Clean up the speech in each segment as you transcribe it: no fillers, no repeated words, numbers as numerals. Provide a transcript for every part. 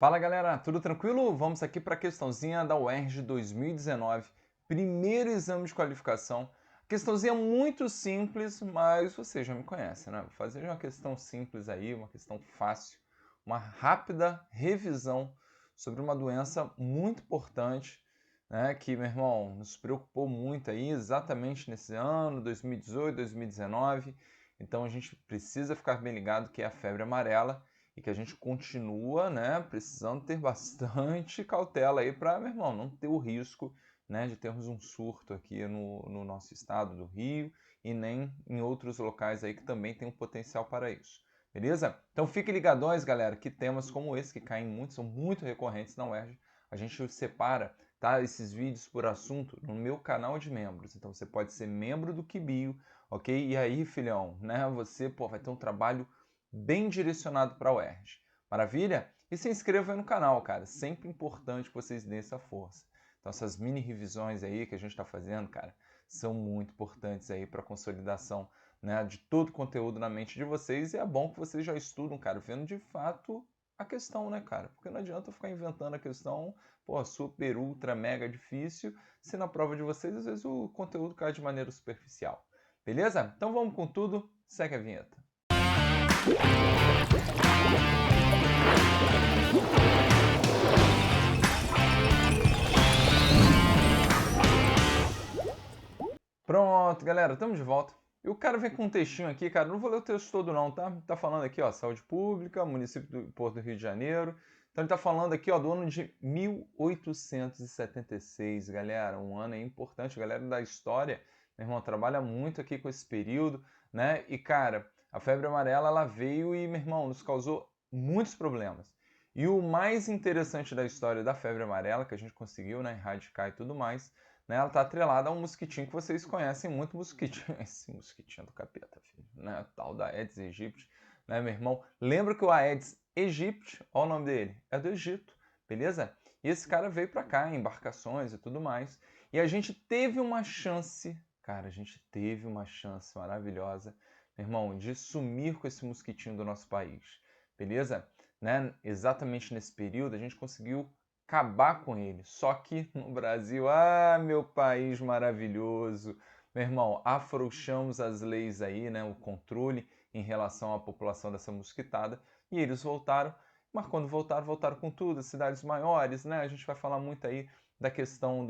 Fala galera, tudo tranquilo? Vamos aqui para a questãozinha da UERJ 2019, primeiro exame de qualificação. Questãozinha muito simples, mas você já me conhece, né? Vou fazer uma questão simples aí, uma questão fácil, uma rápida revisão sobre uma doença muito importante, né? Que, meu irmão, nos preocupou muito aí exatamente nesse ano, 2018, 2019. Então a gente precisa ficar bem ligado que é a febre amarela e que a gente continua, né, precisando ter bastante cautela aí para, meu irmão, não ter o risco, né, de termos um surto aqui no nosso estado do Rio e nem em outros locais aí que também tem um potencial para isso. Beleza? Então fiquem ligadões, galera, que temas como esse que caem muito, são muito recorrentes na UERJ. A gente separa, tá, esses vídeos por assunto no meu canal de membros. Então você pode ser membro do Kibio, ok? E aí, filhão, né, você, pô, vai ter um trabalho bem direcionado para a UERJ. Maravilha? E se inscreva aí no canal, cara. Sempre importante que vocês deem essa força. Então essas mini revisões aí que a gente está fazendo, cara, são muito importantes aí para a consolidação, né, de todo o conteúdo na mente de vocês. E é bom que vocês já estudam, cara, vendo de fato a questão, né, cara? Porque não adianta ficar inventando a questão, pô, super, ultra, mega difícil, se na prova de vocês, às vezes, o conteúdo cai de maneira superficial. Beleza? Então vamos com tudo, segue a vinheta. Pronto, galera, estamos de volta. E o cara vem com um textinho aqui, cara, não vou ler o texto todo não, tá? Tá falando aqui, ó, saúde pública, município do Porto do Rio de Janeiro. Então ele tá falando aqui, ó, do ano de 1876, galera, um ano aí importante, galera da história, meu irmão, trabalha muito aqui com esse período, né? E, cara, a febre amarela, ela veio e, meu irmão, nos causou muitos problemas. E o mais interessante da história da febre amarela, que a gente conseguiu, né, erradicar e tudo mais, né, ela está atrelada a um mosquitinho que vocês conhecem muito, mosquitinho, esse mosquitinho do capeta, filho, né, tal da Aedes aegypti, né, meu irmão. Lembra que o Aedes aegypti, olha o nome dele, é do Egito, beleza? E esse cara veio para cá em embarcações e tudo mais, e a gente teve uma chance, cara, a gente teve uma chance maravilhosa, meu irmão, de sumir com esse mosquitinho do nosso país, beleza? Né? Exatamente nesse período a gente conseguiu acabar com ele. Só que no Brasil, meu país maravilhoso, meu irmão, afrouxamos as leis aí, né, o controle em relação à população dessa mosquitada, e eles voltaram, mas quando voltaram, voltaram com tudo, as cidades maiores, né, a gente vai falar muito aí da questão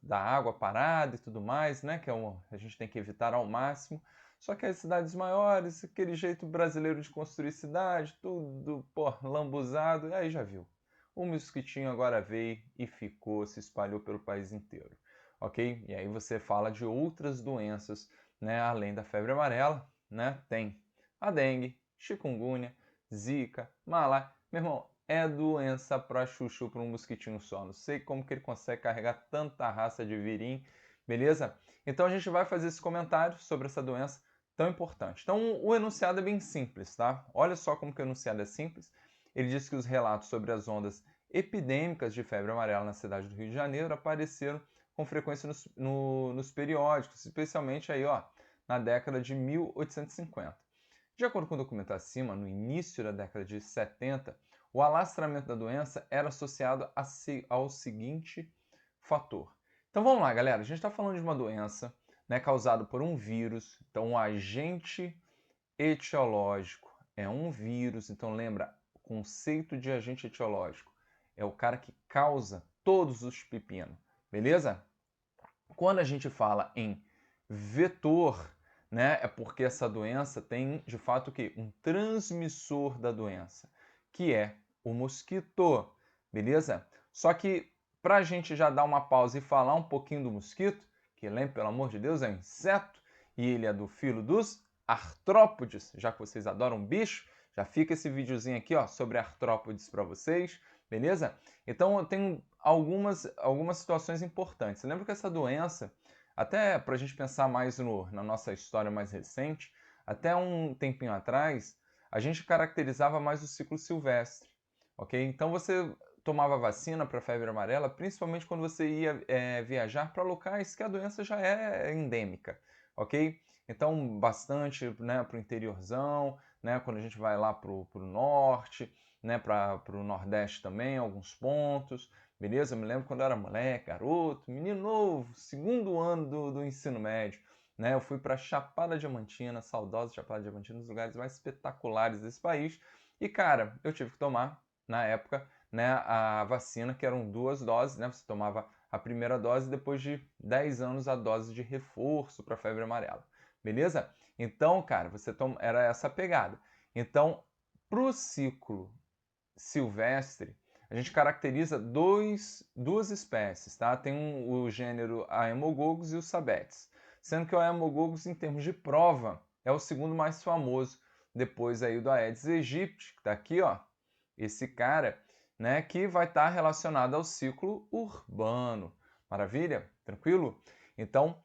da água parada e tudo mais, né, que a gente tem que evitar ao máximo, só que as cidades maiores, aquele jeito brasileiro de construir cidade, tudo, pô, lambuzado, aí já viu. O mosquitinho agora veio e ficou, se espalhou pelo país inteiro, ok? E aí você fala de outras doenças, né? Além da febre amarela, né? Tem a dengue, chikungunya, zika, malária. Meu irmão, é doença pra chuchu para um mosquitinho só. Não sei como que ele consegue carregar tanta raça de virim, beleza? Então a gente vai fazer esse comentário sobre essa doença tão importante. Então o enunciado é bem simples, tá? Olha só como que o enunciado é simples. Ele diz que os relatos sobre as ondas epidêmicas de febre amarela na cidade do Rio de Janeiro apareceram com frequência nos periódicos, especialmente aí, ó, na década de 1850. De acordo com o documento acima, no início da década de 70, o alastramento da doença era associado ao seguinte fator. Então vamos lá, galera. A gente está falando de uma doença, né, causada por um vírus. Então, um agente etiológico é um vírus. Então, lembra, o conceito de agente etiológico é o cara que causa todos os pepinos, beleza? Quando a gente fala em vetor, né, é porque essa doença tem, de fato, que um transmissor da doença, que é o mosquito, beleza? Só que para a gente já dar uma pausa e falar um pouquinho do mosquito, que lembre, pelo amor de Deus, é um inseto e ele é do filo dos artrópodes, já que vocês adoram bicho, já fica esse videozinho aqui, ó, sobre artrópodes para vocês, beleza? Então eu tenho algumas situações importantes. Lembra que essa doença, até para a gente pensar mais na nossa história mais recente, até um tempinho atrás, a gente caracterizava mais o ciclo silvestre, ok? Então você tomava vacina para febre amarela, principalmente quando você ia viajar para locais que a doença já é endêmica, ok? Então bastante, né, para o interiorzão, né, quando a gente vai lá para o norte, né, para o Nordeste também, alguns pontos, beleza? Eu me lembro quando eu era moleque, garoto, menino novo, segundo ano do ensino médio, né? Eu fui para Chapada Diamantina, saudosa Chapada Diamantina, um dos lugares mais espetaculares desse país. E, cara, eu tive que tomar, na época, né, a vacina, que eram 2 doses, né? Você tomava a primeira dose e depois de 10 anos a dose de reforço para febre amarela, beleza? Então, cara, era essa a pegada. Então, para o ciclo silvestre, a gente caracteriza duas espécies, tá? Tem o gênero Aemogogos e o Sabetes, sendo que o Aemogogos, em termos de prova, é o segundo mais famoso, depois aí do Aedes aegypti, que está aqui, ó, esse cara, né, que vai estar relacionado ao ciclo urbano. Maravilha? Tranquilo? Então,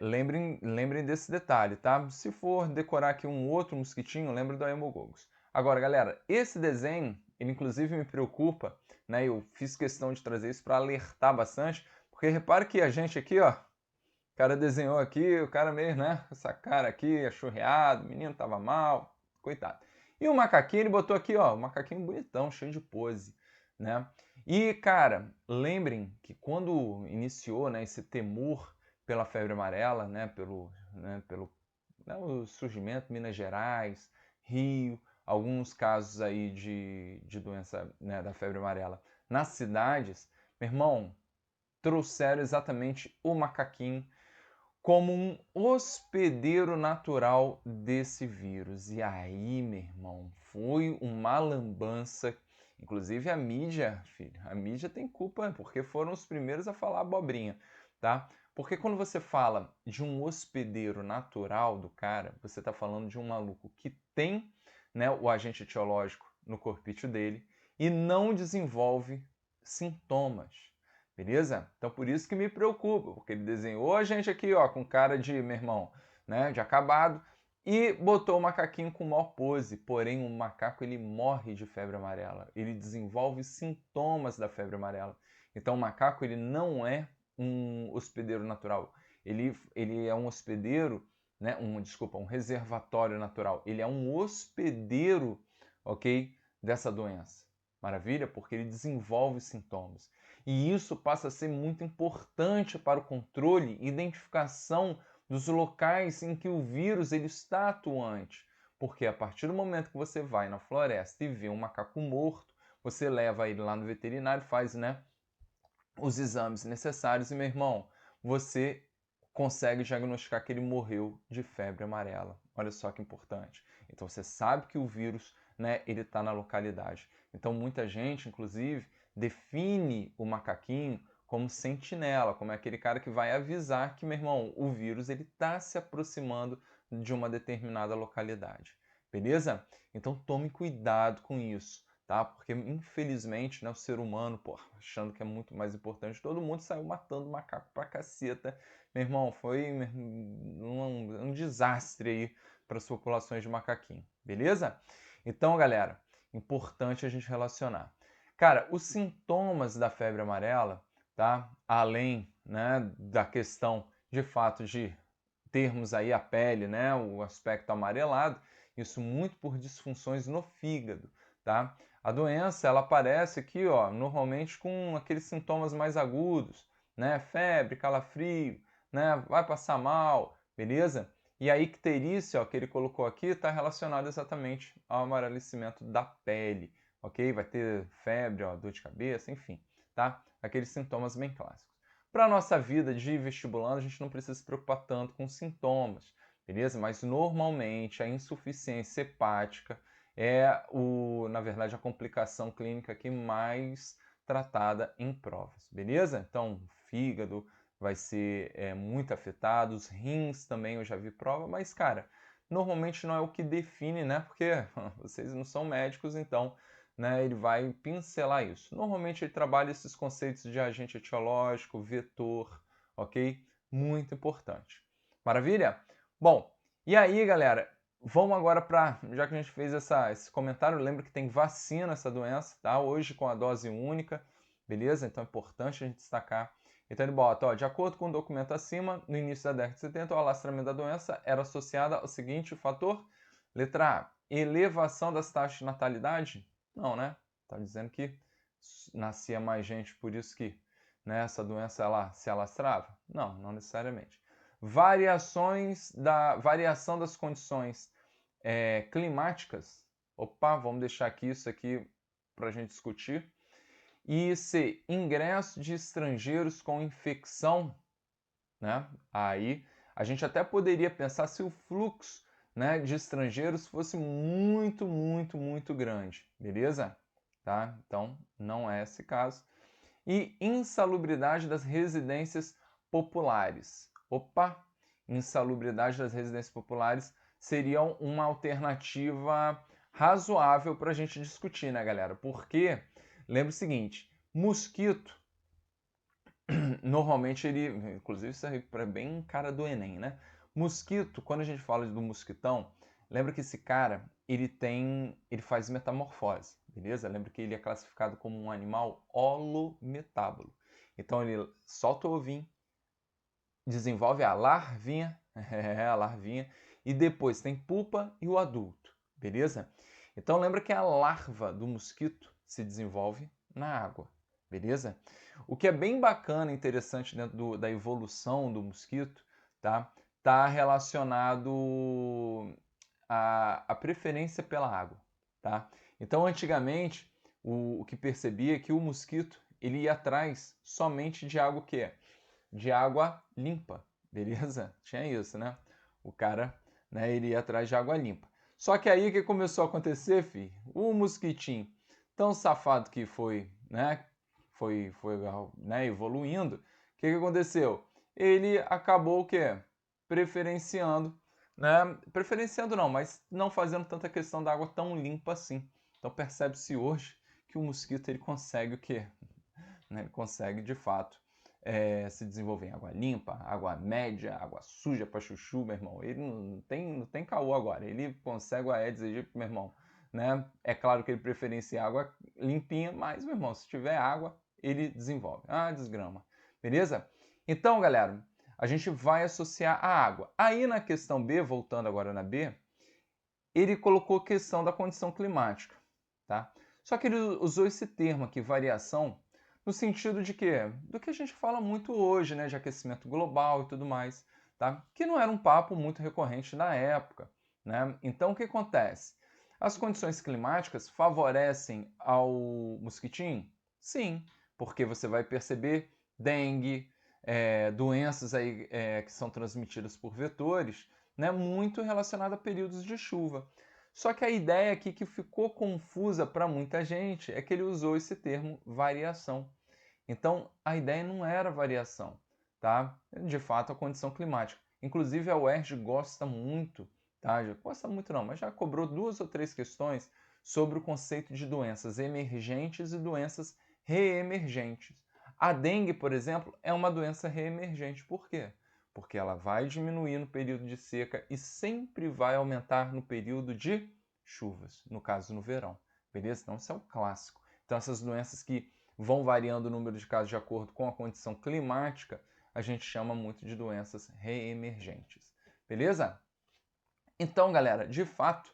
lembrem desse detalhe, tá? Se for decorar aqui um outro mosquitinho, lembre do Aemogogos. Agora, galera, esse desenho, ele inclusive me preocupa, né? Eu fiz questão de trazer isso para alertar bastante, porque repare que a gente aqui, ó, o cara desenhou aqui, o cara meio, né, essa cara aqui, achurreado, o menino tava mal, coitado. E o macaquinho, ele botou aqui, ó, um macaquinho bonitão, cheio de pose, né? E, cara, lembrem que quando iniciou, né, esse temor pela febre amarela, pelo né, o surgimento Minas Gerais, Rio, alguns casos aí de doença, né, da febre amarela nas cidades, meu irmão, trouxeram exatamente o macaquinho como um hospedeiro natural desse vírus. E aí, meu irmão, foi uma lambança. Inclusive a mídia, filho, a mídia tem culpa, porque foram os primeiros a falar abobrinha, tá? Porque quando você fala de um hospedeiro natural do cara, você está falando de um maluco que tem, né, o agente etiológico no corpício dele e não desenvolve sintomas. Beleza? Então por isso que me preocupa, porque ele desenhou a gente aqui, ó, com cara de, meu irmão, né, de acabado, e botou o macaquinho com maior pose. Porém, o macaco ele morre de febre amarela, ele desenvolve sintomas da febre amarela. Então o macaco ele não é um hospedeiro natural, ele é um hospedeiro, né, um reservatório natural. Ele é um hospedeiro, ok, dessa doença. Maravilha? Porque ele desenvolve sintomas. E isso passa a ser muito importante para o controle e identificação dos locais em que o vírus ele está atuante. Porque a partir do momento que você vai na floresta e vê um macaco morto, você leva ele lá no veterinário, faz, né, os exames necessários e, meu irmão, você consegue diagnosticar que ele morreu de febre amarela. Olha só que importante. Então você sabe que o vírus, né, ele está na localidade. Então muita gente, inclusive, define o macaquinho como sentinela, como é aquele cara que vai avisar que, meu irmão, o vírus ele está se aproximando de uma determinada localidade. Beleza? Então tome cuidado com isso, tá? Porque infelizmente, né, o ser humano, pô, achando que é muito mais importante, todo mundo saiu matando macaco pra caceta. Meu irmão, foi um desastre aí para as populações de macaquinho, beleza? Então, galera, importante a gente relacionar. Cara, os sintomas da febre amarela, tá? Além, né, da questão de fato de termos aí a pele, né, o aspecto amarelado, isso muito por disfunções no fígado, tá? A doença, ela aparece aqui, ó, normalmente com aqueles sintomas mais agudos, né? Febre, calafrio, né? Vai passar mal, beleza? E a icterícia, ó, que ele colocou aqui, está relacionado exatamente ao amarelecimento da pele, ok? Vai ter febre, ó, dor de cabeça, enfim, tá? Aqueles sintomas bem clássicos. Para a nossa vida de vestibulando, a gente não precisa se preocupar tanto com sintomas, beleza? Mas normalmente a insuficiência hepática é, na verdade, a complicação clínica aqui mais tratada em provas, beleza? Então, fígado vai ser muito afetado, os rins também eu já vi prova, mas, cara, normalmente não é o que define, né? Porque vocês não são médicos, então, né, ele vai pincelar isso. Normalmente ele trabalha esses conceitos de agente etiológico, vetor, ok? Muito importante. Maravilha? Bom, e aí, galera, vamos agora para, já que a gente fez esse comentário, lembra que tem vacina essa doença, tá? Hoje com a dose única, beleza? Então é importante a gente destacar. Então ele bota, ó, de acordo com o documento acima, no início da década de 70, o alastramento da doença era associado ao seguinte fator, letra A, elevação das taxas de natalidade, Não, né? Tá dizendo que nascia mais gente, por isso que, né, essa doença ela se alastrava? Não, não necessariamente. Variação das condições climáticas. Opa, vamos deixar aqui isso aqui para a gente discutir. E C, ingresso de estrangeiros com infecção, né? Aí a gente até poderia pensar se o fluxo, né, de estrangeiros fosse muito, muito, muito grande, beleza? Tá? Então não é esse caso. E insalubridade das residências populares. Opa, insalubridade das residências populares seria uma alternativa razoável para a gente discutir, né, galera? Porque, lembra o seguinte, mosquito, normalmente ele, inclusive isso é bem cara do Enem, né? Mosquito, quando a gente fala do mosquitão, lembra que esse cara, ele faz metamorfose, beleza? Lembra que ele é classificado como um animal holometábulo. Então ele solta o ovinho, desenvolve a larvinha, a larvinha, e depois tem pupa e o adulto, beleza? Então lembra que a larva do mosquito se desenvolve na água, beleza? O que é bem bacana e interessante dentro da evolução do mosquito, tá? Tá relacionado à preferência pela água, tá? Então antigamente o que percebia é que o mosquito ele ia atrás somente de água que é de água limpa, beleza? Tinha isso, né? O cara, né, ele ia atrás de água limpa. Só que aí o que começou a acontecer, filho? O mosquitinho, tão safado que foi, né? Né, evoluindo. O que aconteceu? Ele acabou o quê? Preferenciando, né? Preferenciando não, mas não fazendo tanta questão da água tão limpa assim. Então percebe-se hoje que o mosquito ele consegue o quê? Né? Ele consegue de fato se desenvolver em água limpa, água média, água suja para chuchu, meu irmão. Ele não tem caô agora. Ele consegue o Aedes aegypti, meu irmão. Né? É claro que ele preferencia água limpinha, mas, meu irmão, se tiver água, ele desenvolve. Ah, desgrama. Beleza? Então, galera, a gente vai associar a água. Aí na questão B, voltando agora na B, ele colocou a questão da condição climática. Tá? Só que ele usou esse termo aqui, variação, no sentido de quê? Do que a gente fala muito hoje, né, de aquecimento global e tudo mais, tá? Que não era um papo muito recorrente na época, né? Então o que acontece? As condições climáticas favorecem ao mosquitinho? Sim, porque você vai perceber dengue, doenças aí, que são transmitidas por vetores, né, muito relacionado a períodos de chuva. Só que a ideia aqui que ficou confusa para muita gente é que ele usou esse termo variação. Então, a ideia não era variação, tá? De fato, a condição climática. Inclusive, a UERJ gosta muito, tá? Já gosta muito não, mas já cobrou 2 ou 3 questões sobre o conceito de doenças emergentes e doenças reemergentes. A dengue, por exemplo, é uma doença reemergente. Por quê? Porque ela vai diminuir no período de seca e sempre vai aumentar no período de chuvas, no caso no verão, beleza? Então, isso é um clássico. Então, essas doenças que vão variando o número de casos de acordo com a condição climática, a gente chama muito de doenças reemergentes. Beleza? Então, galera, de fato,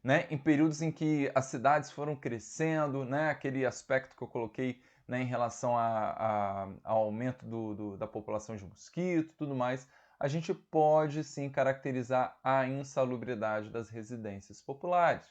né, em períodos em que as cidades foram crescendo, né, aquele aspecto que eu coloquei, né, em relação ao aumento da população de mosquito e tudo mais, a gente pode sim caracterizar a insalubridade das residências populares.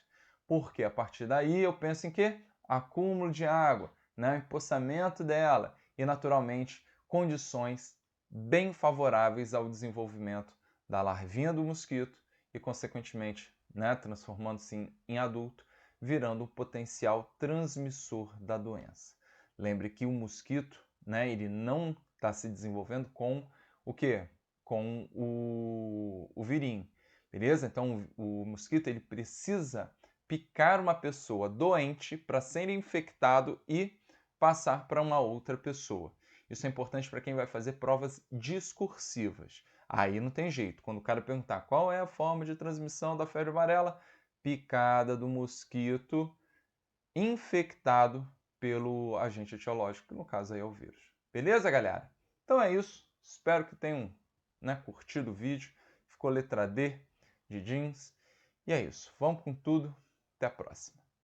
Porque a partir daí eu penso em quê? Acúmulo de água, né, empoçamento dela e, naturalmente, condições bem favoráveis ao desenvolvimento da larvinha do mosquito e, consequentemente, né, transformando-se em adulto, virando um potencial transmissor da doença. Lembre que o mosquito, né, ele não está se desenvolvendo com o quê? Com o virim, beleza? Então o mosquito ele precisa picar uma pessoa doente para ser infectado e passar para uma outra pessoa. Isso é importante para quem vai fazer provas discursivas. Aí não tem jeito. Quando o cara perguntar qual é a forma de transmissão da febre amarela, picada do mosquito infectado pelo agente etiológico, que no caso aí é o vírus. Beleza, galera? Então é isso. Espero que tenham, né, curtido o vídeo. Ficou letra D de jeans. E é isso. Vamos com tudo. Até a próxima.